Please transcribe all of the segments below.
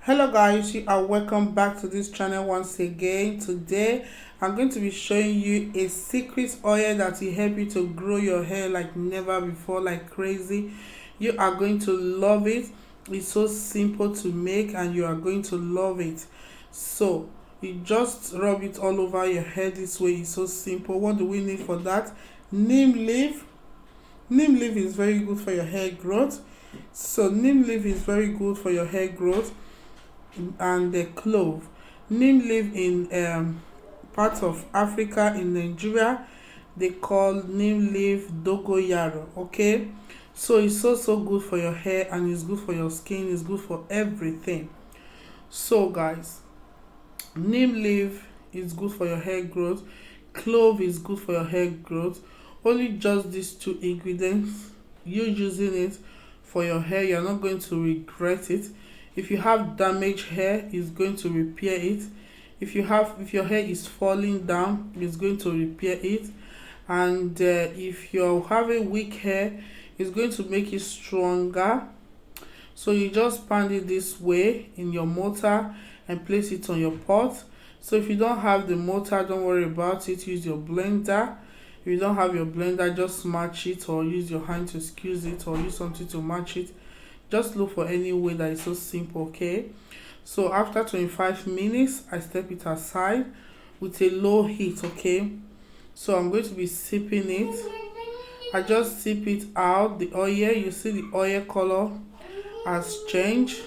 Hello guys, you are welcome back to this channel once again. Today I'm going to be showing you a secret oil that will help you to grow your hair like never before, like crazy. You are going to love it. It's so simple to make and you are going to love it. So you just rub it all over your hair this way. It's so simple. What do we need for that? Neem leaf. Neem leaf is very good for your hair growth. So neem leaf is very good for your hair growth. And the clove. Neem leaf in parts of Africa, in Nigeria, they call neem leaf dogoyaro. Okay, so it's so good for your hair and it's good for your skin. It's good for everything. So guys, neem leaf is good for your hair growth. Clove is good for your hair growth. Only just these two ingredients. You using it for your hair, you're not going to regret it. If you have damaged hair, it's going to repair it. If your hair is falling down, it's going to repair it. And if you're having weak hair, it's going to make it stronger. So you just pound it this way in your mortar and place it on your pot. So if you don't have the mortar, don't worry about it. Use your blender. If you don't have your blender, just match it or use your hand to squeeze it or use something to match it. Just look for any way that is so simple. Okay, so after 25 minutes I step it aside with a low heat. Okay, so I'm going to be sipping it. I just sip it out. The oil, you see the oil color has changed.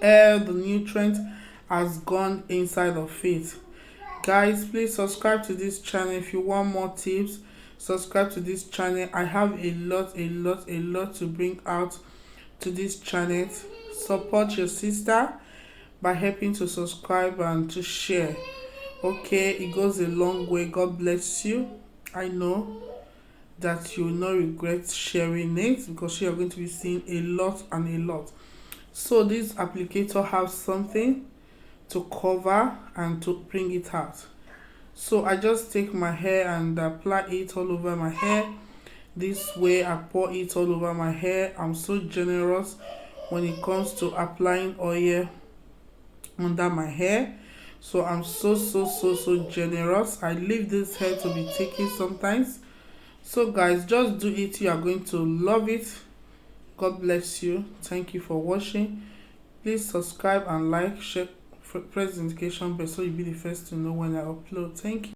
The nutrient has gone inside of it. Guys, please subscribe to this channel. If you want more tips, subscribe to this channel. I have a lot to bring out to this channel. Support your sister by helping to subscribe and to share. Okay, it goes a long way. God bless you. I know that you will not regret sharing it because you are going to be seeing a lot. So this applicator has something to cover and to bring it out. So I just take my hair and apply it all over my hair. This way I pour it all over my hair. I'm so generous when it comes to applying oil under my hair. So I'm so generous. I leave this hair to be taken sometimes. So guys, just do it. You are going to love it. God bless you. Thank you for watching. Please subscribe and like, share, press the notification bell so you'll be the first to know when I upload. Thank you.